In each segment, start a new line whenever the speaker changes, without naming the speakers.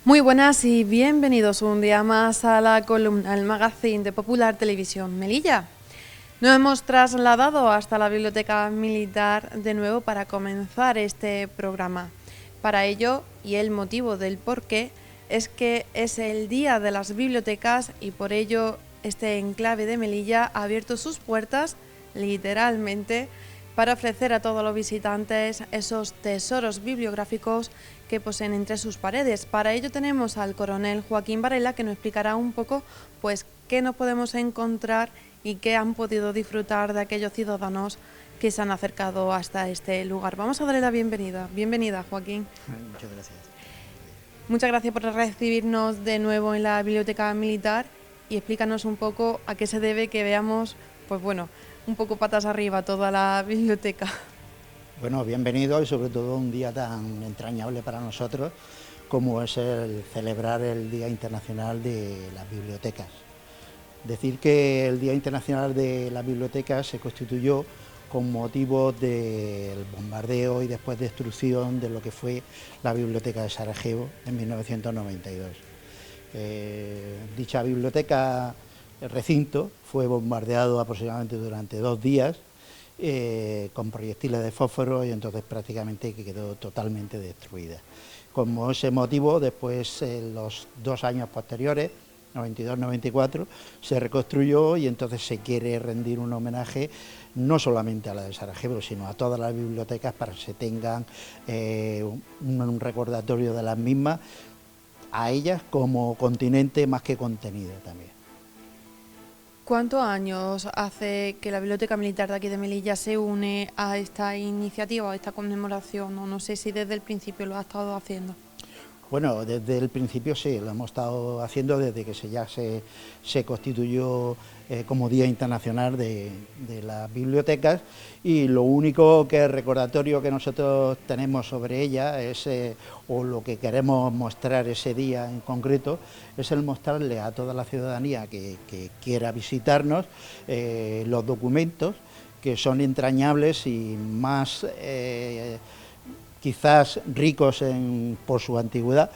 Muy buenas y bienvenidos un día más a la columna, el magazine de Popular Televisión Melilla. Nos hemos trasladado hasta la Biblioteca Militar de nuevo para comenzar este programa. Para ello, y el motivo del porqué, es que es el Día de las Bibliotecas y por ello este enclave de Melilla ha abierto sus puertas, literalmente, para ofrecer a todos los visitantes esos tesoros bibliográficos que poseen entre sus paredes. Para ello tenemos al coronel Joaquín Varela, que nos explicará un poco pues qué nos podemos encontrar y qué han podido disfrutar de aquellos ciudadanos que se han acercado hasta este lugar. Vamos a darle la bienvenida. Bienvenida, Joaquín.
Muchas gracias.
Muchas gracias por recibirnos de nuevo en la Biblioteca Militar y explícanos un poco a qué se debe que veamos, pues bueno, un poco patas arriba toda la biblioteca.
Bueno, bienvenido y sobre todo un día tan entrañable para nosotros como es el celebrar el Día Internacional de las Bibliotecas. Decir que el Día Internacional de las Bibliotecas se constituyó con motivo del bombardeo y después destrucción de lo que fue la Biblioteca de Sarajevo en 1992. Dicha biblioteca, el recinto, fue bombardeado aproximadamente durante 2 días con proyectiles de fósforo y entonces prácticamente quedó totalmente destruida. Como ese motivo, después en los 2 años posteriores, 92-94, se reconstruyó y entonces se quiere rendir un homenaje no solamente a la de Sarajevo, sino a todas las bibliotecas para que se tengan un recordatorio de las mismas, a ellas como continente más que contenido también.
¿Cuántos años hace que la Biblioteca Militar de aquí de Melilla se une a esta iniciativa, a esta conmemoración? No sé si desde el principio lo ha estado haciendo.
Bueno, desde el principio sí, lo hemos estado haciendo desde que se constituyó como Día Internacional de las Bibliotecas, y lo único que el recordatorio que nosotros tenemos sobre ella es, o lo que queremos mostrar ese día en concreto, es el mostrarle a toda la ciudadanía que quiera visitarnos los documentos que son entrañables y más quizás ricos por su antigüedad,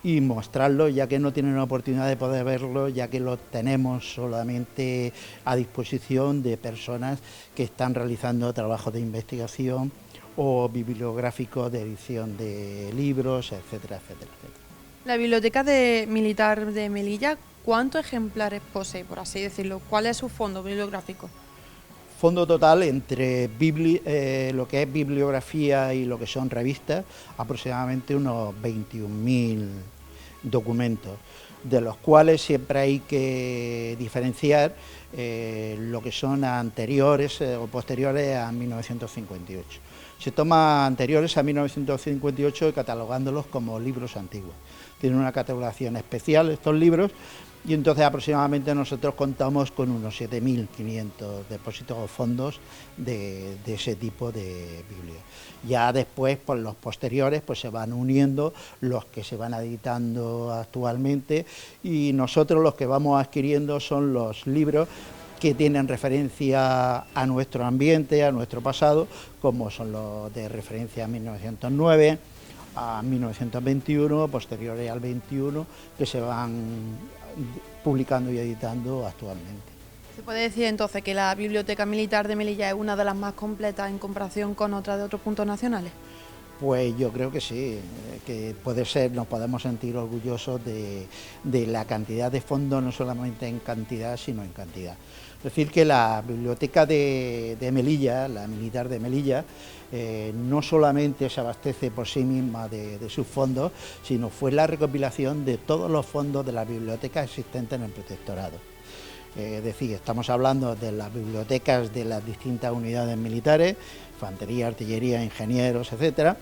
y mostrarlo, ya que no tienen la oportunidad de poder verlo, ya que lo tenemos solamente a disposición de personas que están realizando trabajos de investigación o bibliográficos de edición de libros, etcétera, etcétera, etcétera.
La Biblioteca Militar de Melilla, ¿cuántos ejemplares posee, por así decirlo? ¿Cuál es su fondo bibliográfico?
Fondo total entre lo que es bibliografía y lo que son revistas, aproximadamente unos 21.000 documentos, de los cuales siempre hay que diferenciar lo que son anteriores o posteriores a 1958. Se toma anteriores a 1958 catalogándolos como libros antiguos. Tienen una catalogación especial estos libros, y entonces aproximadamente nosotros contamos con unos 7.500 depósitos o fondos de ese tipo de biblios. Ya después, por los posteriores, pues se van uniendo los que se van editando actualmente, y nosotros los que vamos adquiriendo son los libros que tienen referencia a nuestro ambiente, a nuestro pasado, como son los de referencia a 1909, a 1921, posteriores al 21, que se van publicando y editando actualmente.
¿Se puede decir entonces que la Biblioteca Militar de Melilla es una de las más completas en comparación con otras de otros puntos nacionales?
Pues yo creo que sí, que puede ser, nos podemos sentir orgullosos de la cantidad de fondos, no solamente en cantidad, sino en cantidad. Es decir, que la biblioteca de Melilla, la militar de Melilla, no solamente se abastece por sí misma de sus fondos, sino fue la recopilación de todos los fondos de las bibliotecas existentes en el protectorado. Es decir, estamos hablando de las bibliotecas de las distintas unidades militares, infantería, artillería, ingenieros, etcétera,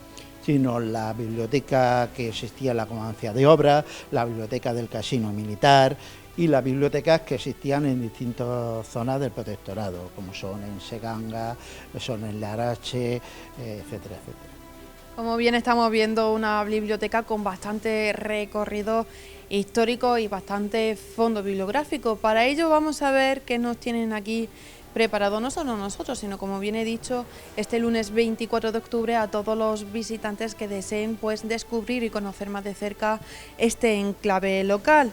sino la biblioteca que existía en la Comandancia de Obras, la biblioteca del Casino Militar y las bibliotecas que existían en distintas zonas del protectorado, como son en Seganga, son en Larache, etcétera, etcétera.
Como bien estamos viendo, una biblioteca con bastante recorrido histórico y bastante fondo bibliográfico. Para ello vamos a ver qué nos tienen aquí preparado, no solo nosotros, sino como bien he dicho, este lunes 24 de octubre a todos los visitantes que deseen pues descubrir y conocer más de cerca este enclave local.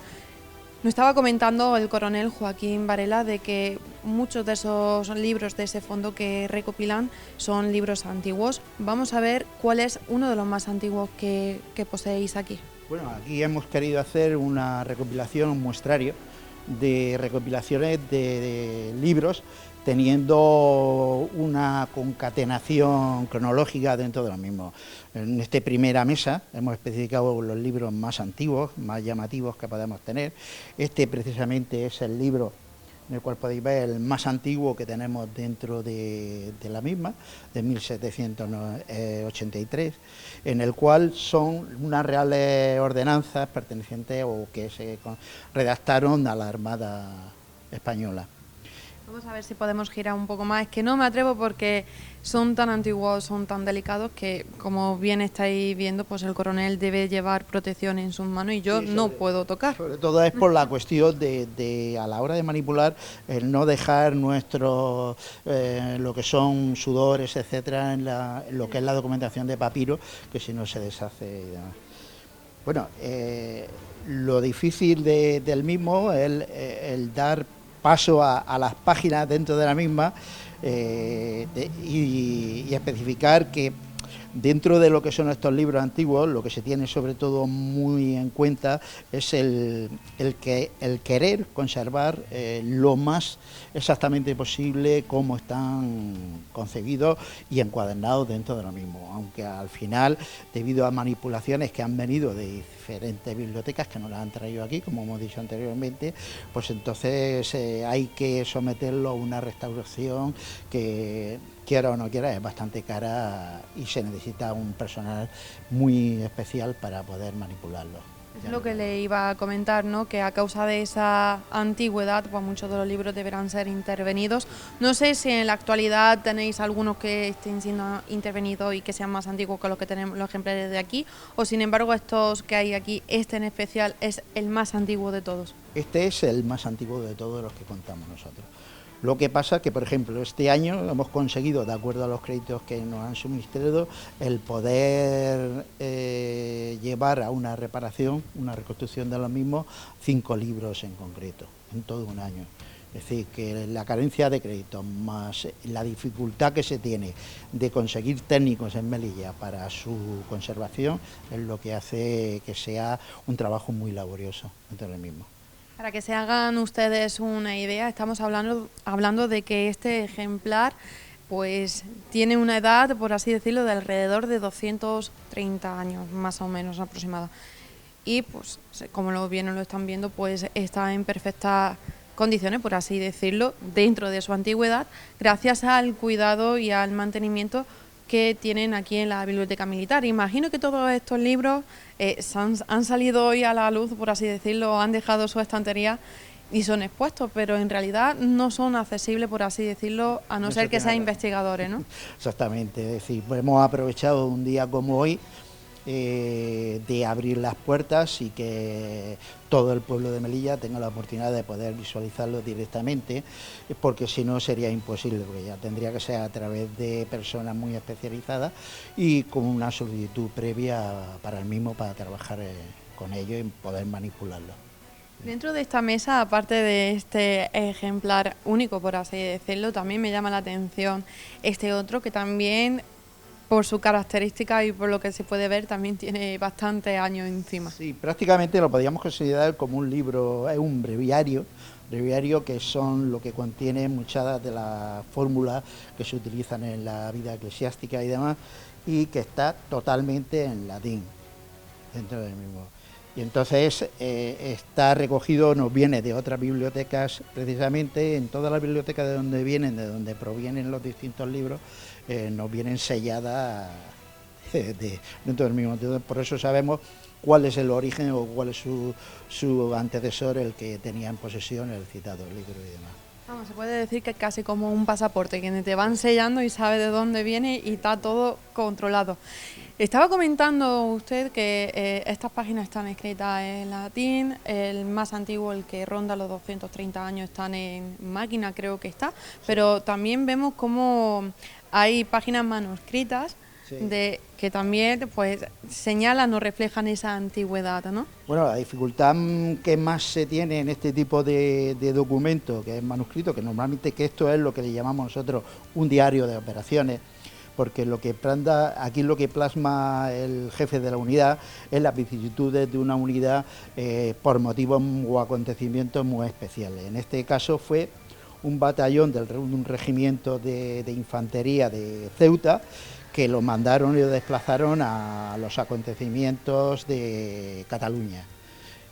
Nos estaba comentando el coronel Joaquín Varela de que muchos de esos libros de ese fondo que recopilan son libros antiguos. Vamos a ver cuál es uno de los más antiguos que poseéis aquí.
Bueno, aquí hemos querido hacer una recopilación, un muestrario de recopilaciones de libros, teniendo una concatenación cronológica dentro de los mismos. En esta primera mesa hemos especificado los libros más antiguos, más llamativos que podemos tener. Este precisamente es el libro en el cual podéis ver el más antiguo que tenemos dentro de la misma, de 1783, en el cual son unas reales ordenanzas pertenecientes o que se redactaron a la Armada Española.
Vamos a ver si podemos girar un poco más. Es que no me atrevo porque son tan antiguos, son tan delicados que, como bien estáis viendo, pues el coronel debe llevar protección en sus manos y yo no puedo tocar.
Sobre todo es por la cuestión de a la hora de manipular, el no dejar nuestros, lo que son sudores, etcétera, en lo que es la documentación de papiro, que si no se deshace y demás. Bueno, lo difícil del mismo es el dar paso a las páginas dentro de la misma y especificar que dentro de lo que son estos libros antiguos, lo que se tiene sobre todo muy en cuenta es el querer conservar lo más exactamente posible cómo están concebidos y encuadernados dentro de lo mismo, aunque al final, debido a manipulaciones que han venido de diferentes bibliotecas que nos las han traído aquí, como hemos dicho anteriormente, pues entonces hay que someterlo a una restauración que, quiera o no quiera, es bastante cara y se necesita un personal muy especial para poder manipularlo.
Es lo que le iba a comentar, ¿no? Que a causa de esa antigüedad, pues muchos de los libros deberán ser intervenidos. No sé si en la actualidad tenéis algunos que estén siendo intervenidos y que sean más antiguos que los que tenemos los ejemplares de aquí, o sin embargo estos que hay aquí, este en especial es el más antiguo de todos.
Este es el más antiguo de todos los que contamos nosotros. Lo que pasa que, por ejemplo, este año hemos conseguido, de acuerdo a los créditos que nos han suministrado, el poder llevar a una reparación, una reconstrucción de los mismos, 5 libros en concreto, en todo un año. Es decir, que la carencia de créditos más la dificultad que se tiene de conseguir técnicos en Melilla para su conservación es lo que hace que sea un trabajo muy laborioso entre el mismo.
Para que se hagan ustedes una idea, estamos hablando de que este ejemplar pues tiene una edad, por así decirlo, de alrededor de 230 años, más o menos aproximada. Y pues como lo bien lo están viendo, pues está en perfectas condiciones, por así decirlo, dentro de su antigüedad, gracias al cuidado y al mantenimiento que tienen aquí en la Biblioteca Militar. Imagino que todos estos libros han salido hoy a la luz, por así decirlo, han dejado su estantería y son expuestos, pero en realidad no son accesibles, por así decirlo, a no ser que sean investigadores, ¿no?
Exactamente, es decir, hemos aprovechado un día como hoy de abrir las puertas y que todo el pueblo de Melilla tenga la oportunidad de poder visualizarlo directamente, porque si no sería imposible, porque ya tendría que ser a través de personas muy especializadas y con una solicitud previa para el mismo, para trabajar con ello y poder manipularlo.
Dentro de esta mesa, aparte de este ejemplar único, por así decirlo, también me llama la atención este otro que también, por su característica y por lo que se puede ver, también tiene bastantes años encima.
Sí, prácticamente lo podríamos considerar como un libro, es un breviario que son lo que contiene muchas de las fórmulas que se utilizan en la vida eclesiástica y demás, y que está totalmente en latín dentro del mismo. Y entonces está recogido, nos viene de otras bibliotecas, precisamente en todas las bibliotecas de donde vienen, de donde provienen los distintos libros, nos vienen selladas dentro del mismo. Entonces, por eso sabemos cuál es el origen o cuál es su antecesor, el que tenía en posesión el citado libro y demás.
Vamos, se puede decir que es casi como un pasaporte, que te van sellando y sabe de dónde viene y está todo controlado. Estaba comentando usted que estas páginas están escritas en latín, el más antiguo, el que ronda los 230 años, están en máquina, creo que está, pero también vemos cómo hay páginas manuscritas que también pues señalan o reflejan esa antigüedad, ¿no?
Bueno, la dificultad que más se tiene en este tipo de documento, que es manuscrito, que normalmente que esto es lo que le llamamos nosotros un diario de operaciones, porque aquí lo que plasma el jefe de la unidad es las vicisitudes de una unidad por motivos o acontecimientos muy especiales. En este caso fue un batallón de un regimiento de infantería de Ceuta, que lo mandaron y lo desplazaron a los acontecimientos de Cataluña.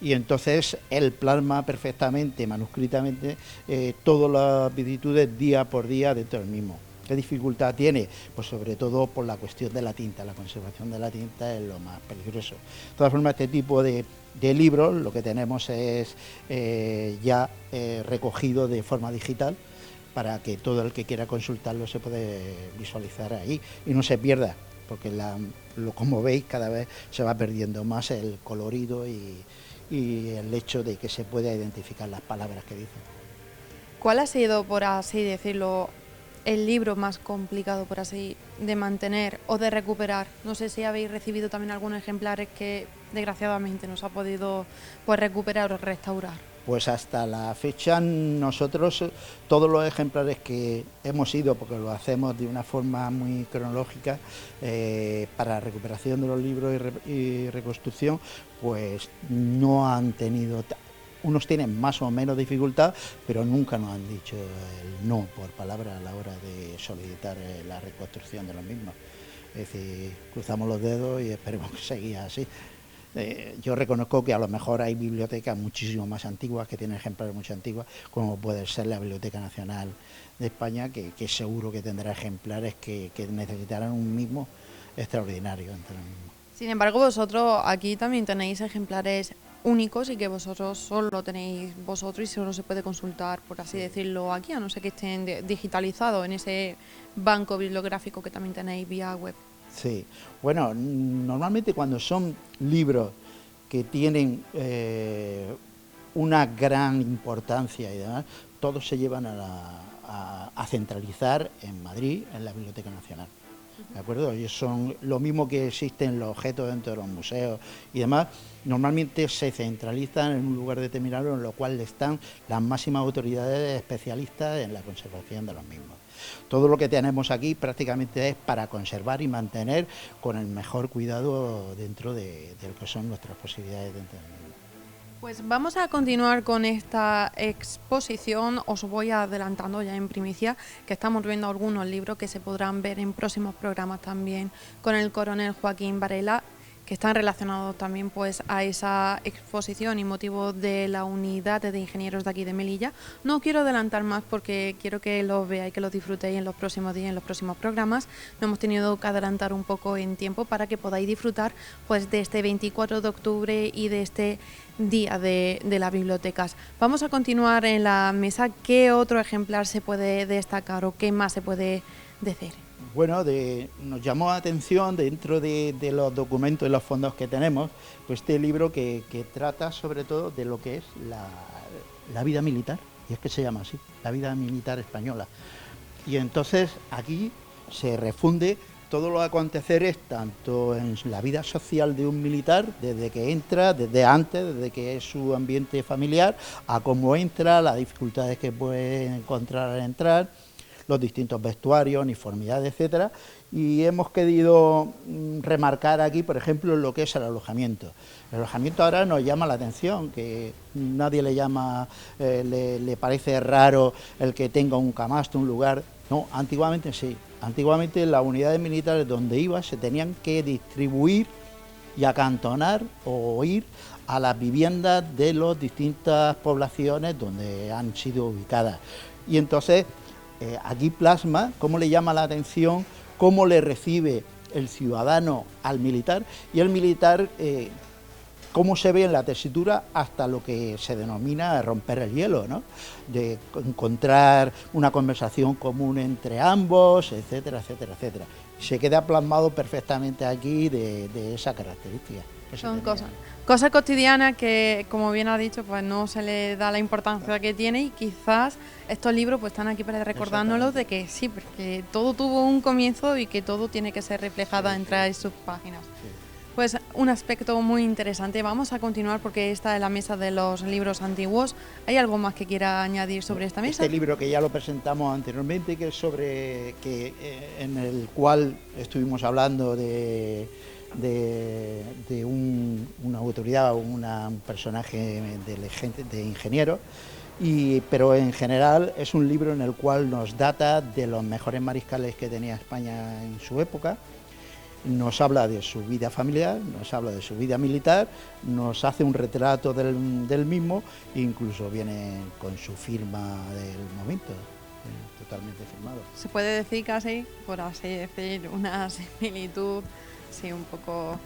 Y entonces él plasma perfectamente, manuscritamente, todas las vicisitudes día por día dentro del mismo. ¿Qué dificultad tiene? Pues sobre todo por la cuestión de la tinta, la conservación de la tinta es lo más peligroso. De todas formas, este tipo de libros lo que tenemos es ya recogido de forma digital, para que todo el que quiera consultarlo se puede visualizar ahí y no se pierda, porque como veis cada vez se va perdiendo más el colorido y el hecho de que se pueda identificar las palabras que dicen.
¿Cuál ha sido, por así decirlo, el libro más complicado, por así, de mantener o de recuperar? No sé si habéis recibido también algunos ejemplares que desgraciadamente no se ha podido pues recuperar o restaurar.
Pues hasta la fecha nosotros todos los ejemplares que hemos ido, porque lo hacemos de una forma muy cronológica, para recuperación de los libros y reconstrucción, pues no han tenido, unos tienen más o menos dificultad, pero nunca nos han dicho el no por palabra a la hora de solicitar la reconstrucción de los mismos. Es decir, cruzamos los dedos y esperemos que siga así. Yo reconozco que a lo mejor hay bibliotecas muchísimo más antiguas, que tienen ejemplares mucho antiguos, como puede ser la Biblioteca Nacional de España, que seguro que tendrá ejemplares que necesitarán un mismo extraordinario.
Sin embargo, vosotros aquí también tenéis ejemplares únicos y que vosotros solo tenéis vosotros y solo se puede consultar, por así decirlo, aquí, a no ser que estén digitalizados en ese banco bibliográfico que también tenéis vía web.
Sí, bueno, normalmente cuando son libros que tienen una gran importancia y demás, todos se llevan a centralizar en Madrid, en la Biblioteca Nacional. ¿De acuerdo? Y son lo mismo que existen los objetos dentro de los museos y demás, normalmente se centralizan en un lugar determinado, en lo cual están las máximas autoridades especialistas en la conservación de los mismos. Todo lo que tenemos aquí prácticamente es para conservar y mantener con el mejor cuidado dentro de lo que son nuestras posibilidades dentro del mismo.
Pues vamos a continuar con esta exposición. Os voy adelantando ya en primicia que estamos viendo algunos libros que se podrán ver en próximos programas también con el coronel Joaquín Varela, que están relacionados también pues a esa exposición y motivo de la unidad de ingenieros de aquí de Melilla. No quiero adelantar más porque quiero que los veáis, que los disfrutéis en los próximos días, en los próximos programas. No hemos tenido que adelantar un poco en tiempo para que podáis disfrutar pues de este 24 de octubre y de este día de las bibliotecas. Vamos a continuar en la mesa. ¿Qué otro ejemplar se puede destacar o qué más se puede decir?
Bueno, nos llamó la atención dentro de los documentos y los fondos que tenemos, pues este libro que trata sobre todo de lo que es la vida militar, y es que se llama así, la vida militar española. Y entonces aquí se refunde todos los aconteceres, tanto en la vida social de un militar, desde que entra, desde antes, desde que es su ambiente familiar, a cómo entra, las dificultades que puede encontrar al entrar, los distintos vestuarios, uniformidades, etcétera, y hemos querido remarcar aquí, por ejemplo, lo que es el alojamiento. El alojamiento ahora nos llama la atención, que nadie le llama, le parece raro el que tenga un camastro, un lugar. No, antiguamente sí. Antiguamente las unidades militares donde iba se tenían que distribuir y acantonar o ir a las viviendas de las distintas poblaciones donde han sido ubicadas. Y entonces aquí plasma cómo le llama la atención, cómo le recibe el ciudadano al militar, y el militar cómo se ve en la tesitura hasta lo que se denomina romper el hielo, ¿no? De encontrar una conversación común entre ambos, etcétera, etcétera, etcétera. Se queda plasmado perfectamente aquí de esa característica.
Son cosas cotidianas que, como bien ha dicho, pues no se le da la importancia que tiene, y quizás estos libros pues están aquí para recordárnoslo de que sí, porque todo tuvo un comienzo y que todo tiene que ser reflejado entre sus páginas. Sí. Pues un aspecto muy interesante. Vamos a continuar porque esta es la mesa de los libros antiguos. ¿Hay algo más que quiera añadir sobre esta mesa?
Este libro que ya lo presentamos anteriormente, que es en el cual estuvimos hablando de una autoridad o un personaje de ingeniero, pero en general es un libro en el cual nos data de los mejores mariscales que tenía España en su época. Nos habla de su vida familiar, nos habla de su vida militar, nos hace un retrato del mismo, e incluso viene con su firma del momento, totalmente firmado.
Se puede decir casi, por así decir, una similitud, sí, un poco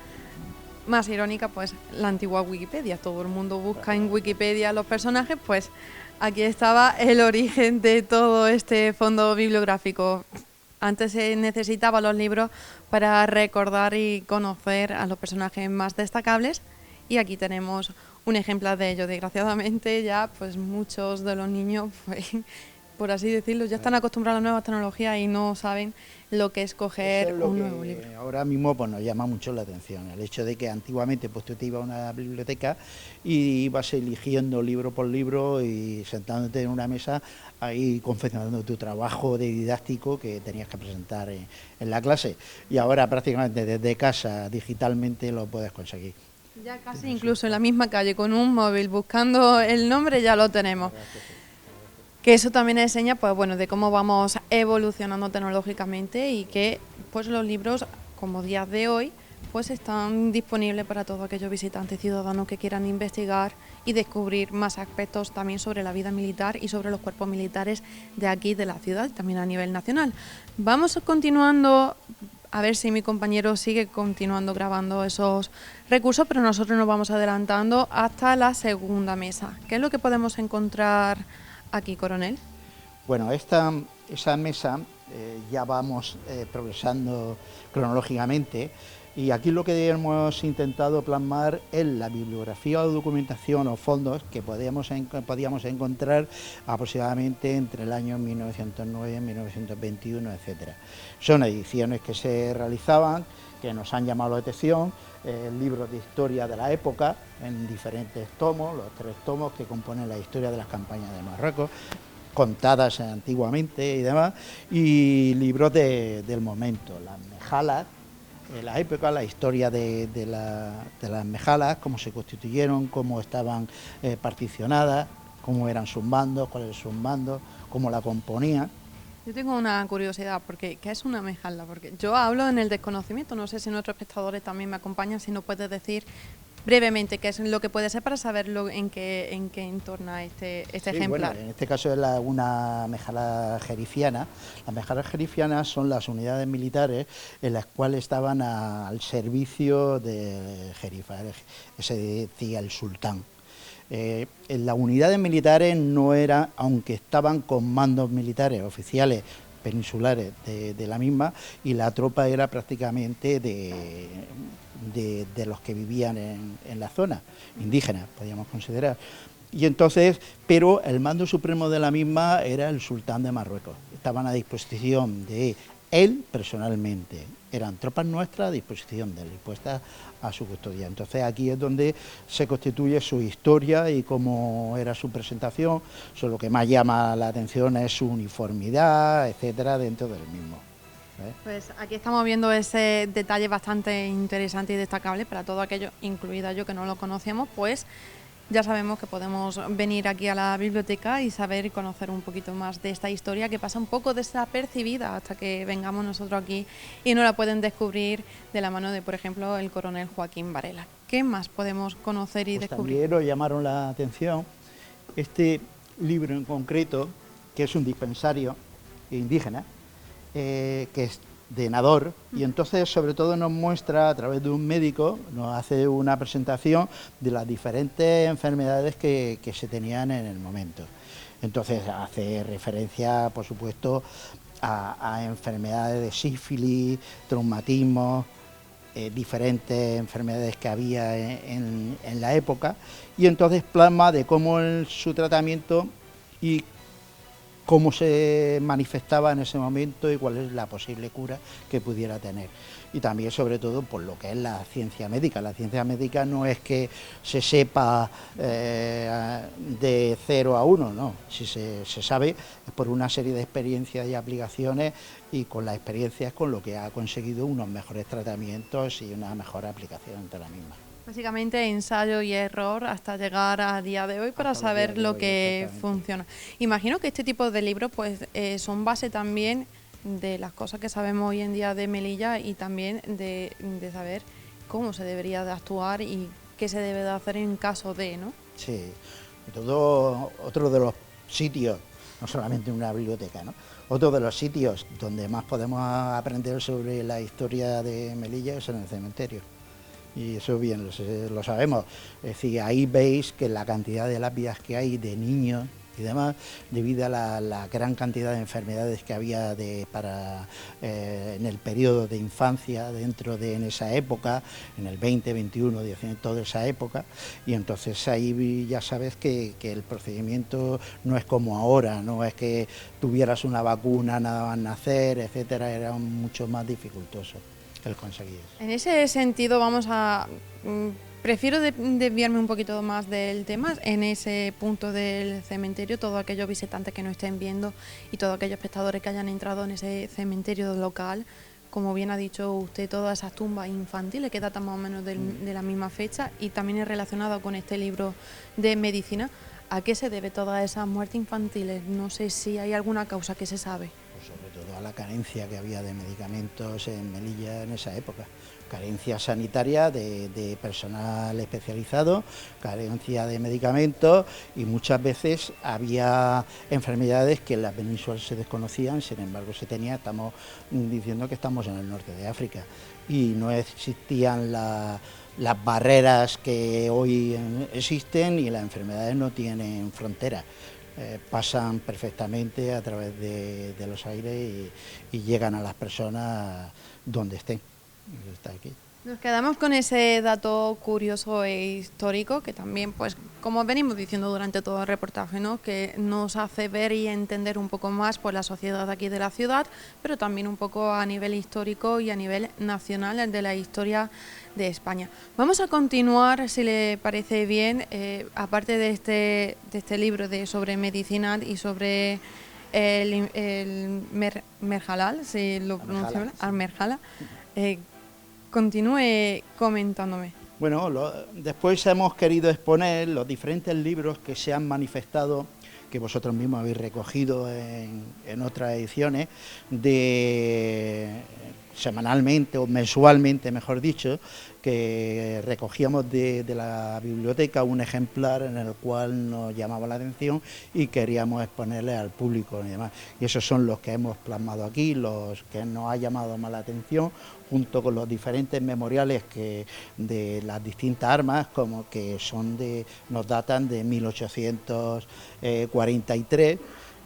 más irónica, pues la antigua Wikipedia. Todo el mundo busca en Wikipedia los personajes, pues aquí estaba el origen de todo este fondo bibliográfico. Antes se necesitaba los libros para recordar y conocer a los personajes más destacables, y aquí tenemos un ejemplar de ello. Desgraciadamente ya pues muchos de los niños, pues, por así decirlo, ya están acostumbrados a las nuevas tecnologías y no saben lo que es coger un nuevo libro.
Ahora mismo pues nos llama mucho la atención el hecho de que antiguamente pues tú te ibas a una biblioteca y ibas eligiendo libro por libro y sentándote en una mesa ahí confeccionando tu trabajo de didáctico que tenías que presentar en la clase, y ahora prácticamente desde casa digitalmente lo puedes conseguir.
Ya casi incluso en la misma calle con un móvil buscando el nombre ya lo tenemos. Que eso también enseña, pues bueno, de cómo vamos evolucionando tecnológicamente, y que pues los libros, como días de hoy, pues están disponibles para todos aquellos visitantes ciudadanos que quieran investigar y descubrir más aspectos también sobre la vida militar y sobre los cuerpos militares de aquí, de la ciudad, y también a nivel nacional. Vamos continuando, a ver si mi compañero sigue continuando grabando esos recursos, pero nosotros nos vamos adelantando hasta la segunda mesa. ¿Qué es lo que podemos encontrar aquí, coronel?
Bueno, esa mesa ya vamos progresando cronológicamente, y aquí lo que hemos intentado plasmar es la bibliografía o documentación o fondos que podíamos encontrar aproximadamente entre el año 1909, 1921, etcétera. Son ediciones que se realizaban, que nos han llamado la atención, libros de historia de la época en diferentes tomos, los 3 tomos que componen la historia de las campañas de Marruecos, contadas antiguamente y demás, y libros del momento, las mejalas de la época, la historia de las mejalas, cómo se constituyeron, cómo estaban particionadas, cómo eran sus mandos, cuáles eran sus mandos, cómo la componían.
Yo tengo una curiosidad, porque ¿qué es una mejala? Porque yo hablo en el desconocimiento, no sé si nuestros espectadores también me acompañan, si nos puedes decir brevemente qué es lo que puede ser para saberlo en qué entorna este ejemplar.
Bueno, en este caso es una mejala jerifiana. Las mejalas jerifianas son las unidades militares en las cuales estaban al servicio de jerifa, se decía el sultán. En las unidades militares no era, aunque estaban con mandos militares oficiales peninsulares de la misma, y la tropa era prácticamente de los que vivían en la zona, indígenas, podríamos considerar. Y entonces, pero el mando supremo de la misma era el sultán de Marruecos. Estaban a disposición de él personalmente. Eran tropas nuestras a disposición de él y puestas a su custodia. Entonces aquí es donde se constituye su historia y cómo era su presentación. Lo que más llama la atención es su uniformidad, etcétera, dentro del mismo.
Pues aquí estamos viendo ese detalle bastante interesante y destacable para todo aquello, incluida yo que no lo conocíamos, pues ya sabemos que podemos venir aquí a la biblioteca y saber y conocer un poquito más de esta historia que pasa un poco desapercibida hasta que vengamos nosotros aquí y no la pueden descubrir de la mano de, por ejemplo, el coronel Joaquín Varela. ¿Qué más podemos conocer y descubrir?
También nos llamaron la atención este libro en concreto, que es un dispensario indígena, que es de Nador, y entonces sobre todo nos muestra a través de un médico, nos hace una presentación de las diferentes enfermedades que se tenían en el momento. Entonces hace referencia, por supuesto, a enfermedades de sífilis, traumatismos, diferentes enfermedades que había en la época, y entonces plasma de cómo su tratamiento y cómo se manifestaba en ese momento y cuál es la posible cura que pudiera tener. Y también, sobre todo, por lo que es la ciencia médica. La ciencia médica no es que se sepa de 0 a 1, no. Si se sabe es por una serie de experiencias y aplicaciones, y con las experiencias con lo que ha conseguido unos mejores tratamientos y una mejor aplicación de la misma.
Básicamente ensayo y error hasta llegar a día de hoy para saber lo que funciona. Imagino que este tipo de libros pues son base también de las cosas que sabemos hoy en día de Melilla y también de saber cómo se debería de actuar y qué se debe de hacer en caso de, ¿no?
Sí, otro de los sitios, no solamente una biblioteca, ¿no? Otro de los sitios donde más podemos aprender sobre la historia de Melilla es en el cementerio. Y eso bien lo sabemos. Es decir, ahí veis que la cantidad de lápidas que hay de niños y demás, debido a la gran cantidad de enfermedades que había en el periodo de infancia en esa época, en el 20, 21, 19, toda esa época, y entonces ahí ya sabes que el procedimiento no es como ahora, no es que tuvieras una vacuna, nada más nacer, etcétera, era mucho más dificultoso el conseguir.
En ese sentido prefiero desviarme un poquito más del tema. En ese punto del cementerio, todos aquellos visitantes que nos estén viendo y todos aquellos espectadores que hayan entrado en ese cementerio local, como bien ha dicho usted, todas esas tumbas infantiles que datan más o menos de la misma fecha y también es relacionado con este libro de medicina. ¿A qué se debe todas esas muertes infantiles? No sé si hay alguna causa que se sabe.
Sobre todo a la carencia que había de medicamentos en Melilla en esa época. Carencia sanitaria de personal especializado, carencia de medicamentos, y muchas veces había enfermedades que en la península se desconocían, sin embargo estamos diciendo que estamos en el norte de África y no existían las barreras que hoy existen y las enfermedades no tienen fronteras. Pasan perfectamente a través de los aires y llegan a las personas donde estén. Está aquí.
Nos quedamos con ese dato curioso e histórico que también, pues, como venimos diciendo durante todo el reportaje, ¿no?, que nos hace ver y entender un poco más pues la sociedad de aquí de la ciudad, pero también un poco a nivel histórico y a nivel nacional de la historia de España. Vamos a continuar, si le parece bien, aparte de este libro sobre medicina y sobre el Merjalal, si lo pronuncio bien, Al-Merjala. Continúe comentándome.
Bueno, después hemos querido exponer los diferentes libros que se han manifestado, que vosotros mismos habéis recogido en otras ediciones, semanalmente o mensualmente, mejor dicho, que recogíamos de la biblioteca un ejemplar en el cual nos llamaba la atención y queríamos exponerle al público y demás. Y esos son los que hemos plasmado aquí, los que nos ha llamado más la atención, junto con los diferentes memoriales de las distintas armas, como que nos datan de 1843,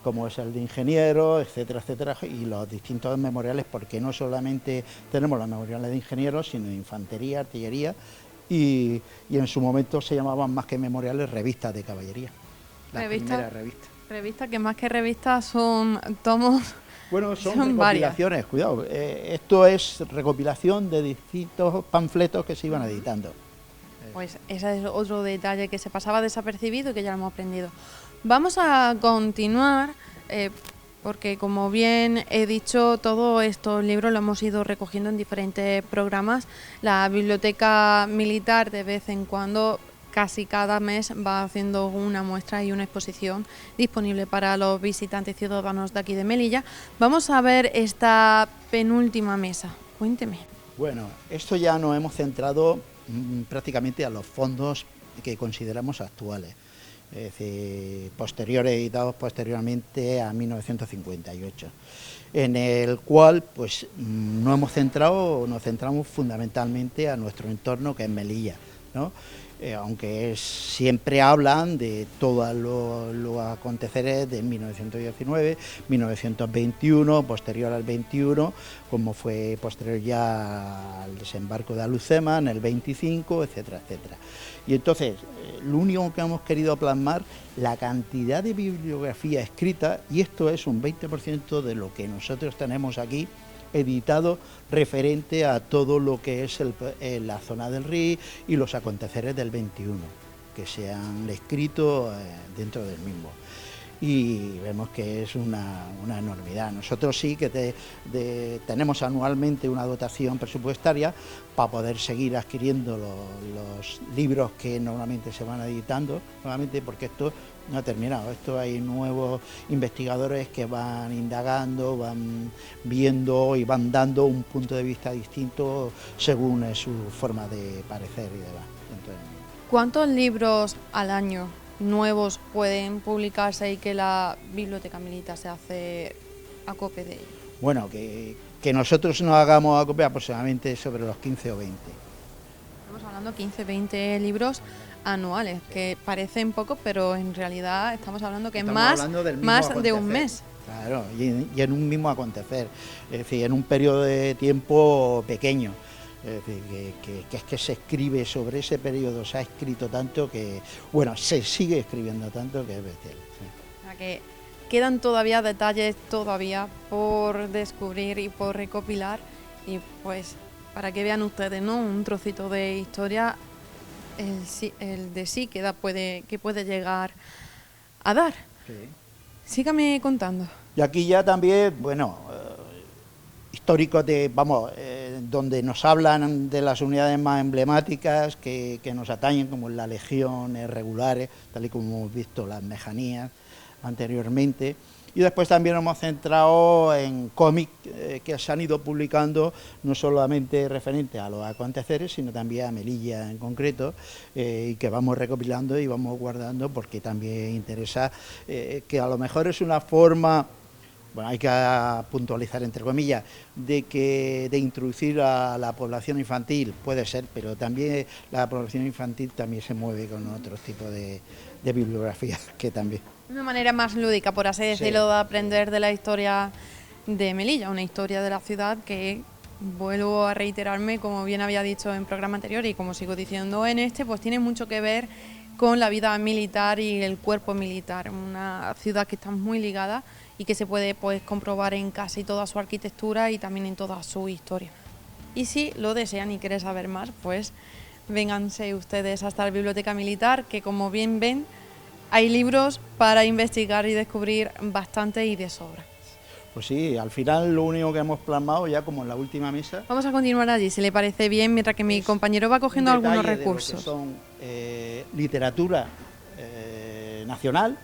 como es el de ingenieros, etcétera, etcétera, y los distintos memoriales, porque no solamente tenemos los memoriales de ingenieros, sino de infantería, artillería, y en su momento se llamaban, más que memoriales, revistas de caballería. Las primeras revistas.
Revistas que más que revistas son tomos
Bueno, son
varias.
recopilaciones, cuidado. Esto es recopilación de distintos panfletos que se iban editando.
Pues ese es otro detalle que se pasaba desapercibido y que ya lo hemos aprendido. Vamos a continuar, porque como bien he dicho, todos estos libros los hemos ido recogiendo en diferentes programas. La Biblioteca Militar de vez en cuando, casi cada mes, va haciendo una muestra y una exposición disponible para los visitantes ciudadanos de aquí de Melilla. Vamos a ver esta penúltima mesa. Cuénteme.
Bueno, esto ya nos hemos centrado prácticamente a los fondos que consideramos actuales, es decir, editados posteriormente a 1958, en el cual pues nos centramos fundamentalmente a nuestro entorno, que es Melilla, ¿no? Aunque siempre hablan de todos los aconteceres de 1919, 1921, posterior al 21, como fue posterior ya al desembarco de Alucema en el 25, etcétera, etcétera. Y entonces, lo único que hemos querido plasmar, la cantidad de bibliografía escrita, y esto es un 20% de lo que nosotros tenemos aquí editado referente a todo lo que es la zona del RI y los aconteceres del 21, que se han escrito dentro del mismo. Y vemos que es una enormidad. Nosotros sí que tenemos anualmente una dotación presupuestaria para poder seguir adquiriendo los libros que normalmente se van editando, normalmente, porque esto no ha terminado. Esto hay nuevos investigadores que van indagando, van viendo y van dando un punto de vista distinto según su forma de parecer y demás. Entonces,
¿cuántos libros al año nuevos pueden publicarse y que la Biblioteca Militar se hace acopio de ellos?
Bueno, que nosotros nos hagamos acopio aproximadamente sobre los 15 o 20.
Estamos hablando de 15, 20 libros anuales, que parecen pocos, pero en realidad estamos hablando que es más de un mes.
Claro, y en un mismo acontecer, es decir, en un periodo de tiempo pequeño. Es decir, que se escribe sobre ese periodo, se ha escrito tanto que, bueno, se sigue escribiendo tanto que es bestial. Sí.
O sea que quedan todavía detalles por descubrir y por recopilar, y pues para que vean ustedes, ¿no?, un trocito de historia, el de sí que puede llegar a dar.
Sí.
Sígame contando.
Y aquí ya también, bueno, históricos donde nos hablan de las unidades más emblemáticas que nos atañen, como la Legión, regulares, tal y como hemos visto las Mejanías anteriormente. Y después también nos hemos centrado en cómics que se han ido publicando, no solamente referente a los aconteceres, sino también a Melilla en concreto, y que vamos recopilando y vamos guardando, porque también interesa, que a lo mejor es una forma, bueno, hay que puntualizar entre comillas, de introducir a la población infantil, puede ser, pero también la población infantil también se mueve con otros tipos de bibliografía, que también.
Una manera más lúdica, por así decirlo, de aprender de la historia de Melilla, una historia de la ciudad que, vuelvo a reiterarme, como bien había dicho en programa anterior y como sigo diciendo en este, pues tiene mucho que ver con la vida militar y el cuerpo militar, una ciudad que está muy ligada y que se puede pues comprobar en casi toda su arquitectura y también en toda su historia. Y si lo desean y quieren saber más, pues vénganse ustedes hasta la Biblioteca Militar, que como bien ven, hay libros para investigar y descubrir bastante y de sobra.
Pues sí, al final lo único que hemos plasmado ya como en la última mesa.
Vamos a continuar allí, si le parece bien, mientras que mi compañero va cogiendo algunos recursos.
De lo que son literatura nacional,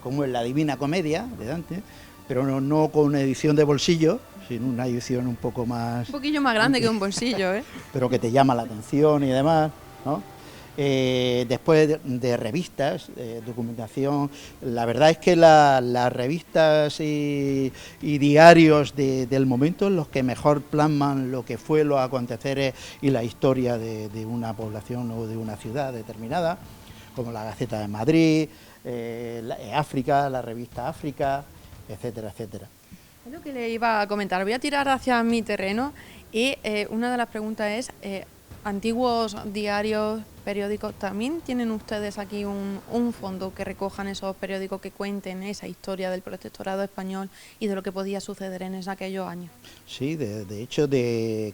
como es la Divina Comedia de Dante, pero no con una edición de bolsillo, sino una edición un poco más...
Un poquillo más grande que un bolsillo, ¿eh?
Pero que te llama la atención y demás, ¿no? Después de revistas, documentación, la verdad es que las revistas y diarios del momento los que mejor plasman lo que fue los aconteceres y la historia de una población o de una ciudad determinada, como la Gaceta de Madrid, África, la revista África, etcétera, etcétera.
Es lo que le iba a comentar. Voy a tirar hacia mi terreno y una de las preguntas es, antiguos diarios periódicos. ¿También tienen ustedes aquí un fondo que recojan esos periódicos que cuenten esa historia del protectorado español y de lo que podía suceder en aquellos años?
Sí, de hecho,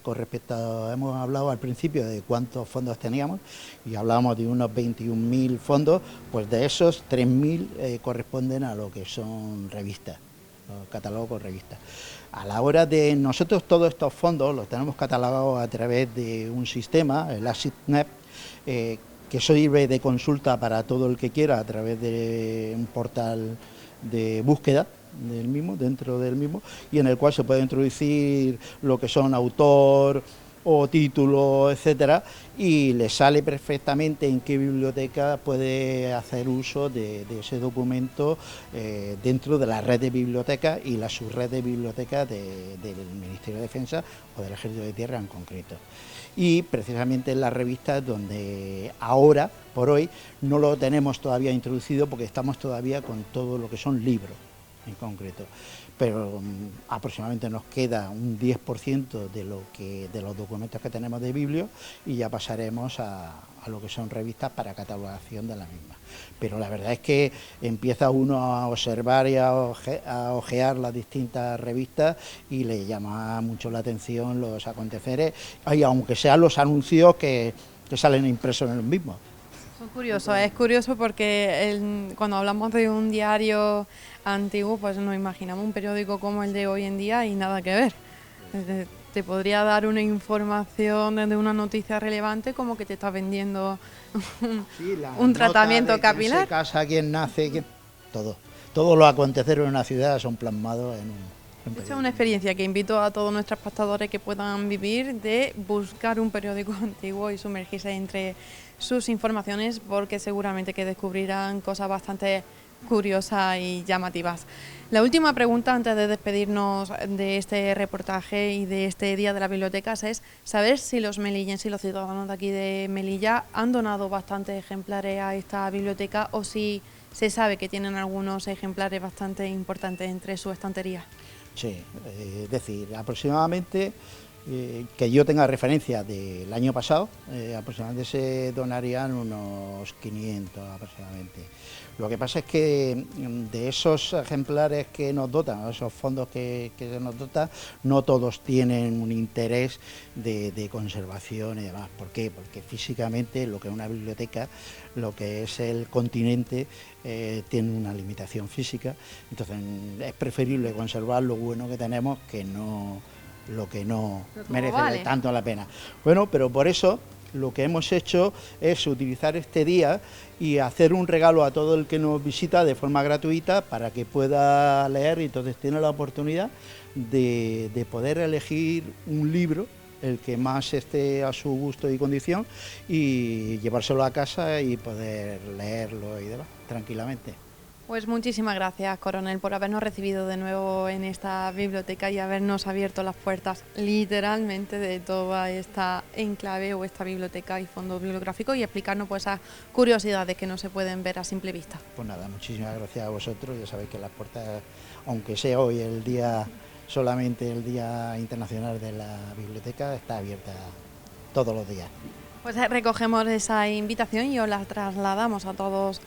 con respecto, hemos hablado al principio de cuántos fondos teníamos y hablábamos de unos 21.000 fondos, pues de esos 3.000 corresponden a lo que son revistas, los catálogos con revistas. A la hora de nosotros todos estos fondos los tenemos catalogados a través de un sistema, el ASICNet, que sirve de consulta para todo el que quiera a través de un portal de búsqueda del mismo, dentro del mismo, y en el cual se puede introducir lo que son autor o título, etcétera, y le sale perfectamente en qué biblioteca puede hacer uso de ese documento dentro de la red de bibliotecas y la subred de bibliotecas del Ministerio de Defensa o del Ejército de Tierra en concreto. Y precisamente en las revistas donde ahora, por hoy, no lo tenemos todavía introducido porque estamos todavía con todo lo que son libros en concreto, pero aproximadamente nos queda un 10% de los documentos que tenemos de biblio y ya pasaremos a lo que son revistas para catalogación de la misma. Pero la verdad es que empieza uno a observar y a ojear las distintas revistas y le llama mucho la atención los aconteceres, y aunque sean los anuncios que salen impresos en los mismos.
Es curioso porque cuando hablamos de un diario antiguo, pues nos imaginamos un periódico como el de hoy en día y nada que ver. Te podría dar una información de una noticia relevante como que te está vendiendo un tratamiento capilar.
¿Quién se casa, quién nace? Todos los aconteceres en una ciudad son plasmados en un...
Esta es una experiencia que invito a todos nuestros espectadores que puedan vivir, de buscar un periódico antiguo y sumergirse entre sus informaciones, porque seguramente que descubrirán cosas bastante curiosas y llamativas. La última pregunta antes de despedirnos de este reportaje y de este Día de las Bibliotecas es saber si los melillenses y los ciudadanos de aquí de Melilla han donado bastantes ejemplares a esta biblioteca o si se sabe que tienen algunos ejemplares bastante importantes entre su estantería.
Sí, es decir, aproximadamente, que yo tenga referencia del año pasado, aproximadamente se donarían unos 500 aproximadamente. Lo que pasa es que de esos ejemplares que nos dotan, esos fondos que nos dotan, no todos tienen un interés de conservación y demás. ¿Por qué? Porque físicamente lo que es una biblioteca, lo que es el continente, tiene una limitación física, entonces es preferible conservar lo bueno que tenemos que no lo que no merece tanto la pena. Bueno, pero por eso lo que hemos hecho es utilizar este día y hacer un regalo a todo el que nos visita de forma gratuita para que pueda leer, y entonces tiene la oportunidad de poder elegir un libro, el que más esté a su gusto y condición, y llevárselo a casa y poder leerlo y demás tranquilamente.
Pues muchísimas gracias, coronel, por habernos recibido de nuevo en esta biblioteca y habernos abierto las puertas literalmente de toda esta enclave o esta biblioteca y fondo bibliográfico y explicarnos pues esas curiosidades que no se pueden ver a simple vista.
Pues nada, muchísimas gracias a vosotros. Ya sabéis que las puertas, aunque sea hoy el día, solamente el Día Internacional de la Biblioteca, está abierta todos los días.
Pues recogemos esa invitación y os la trasladamos a todos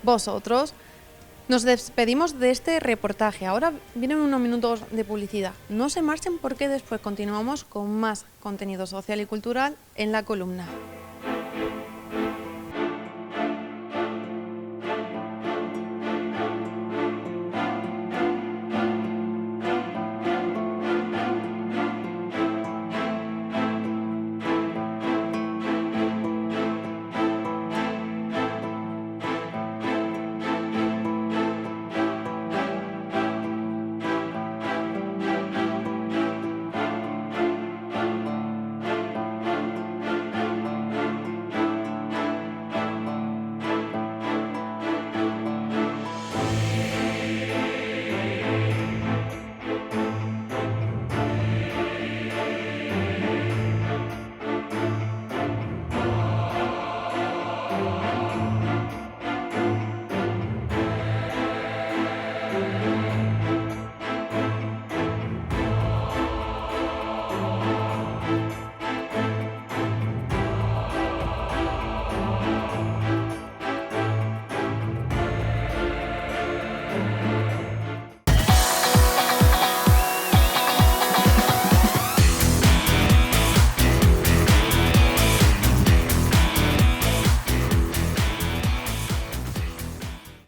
vosotros. Nos despedimos de este reportaje. Ahora vienen unos minutos de publicidad. No se marchen porque después continuamos con más contenido social y cultural en La Columna.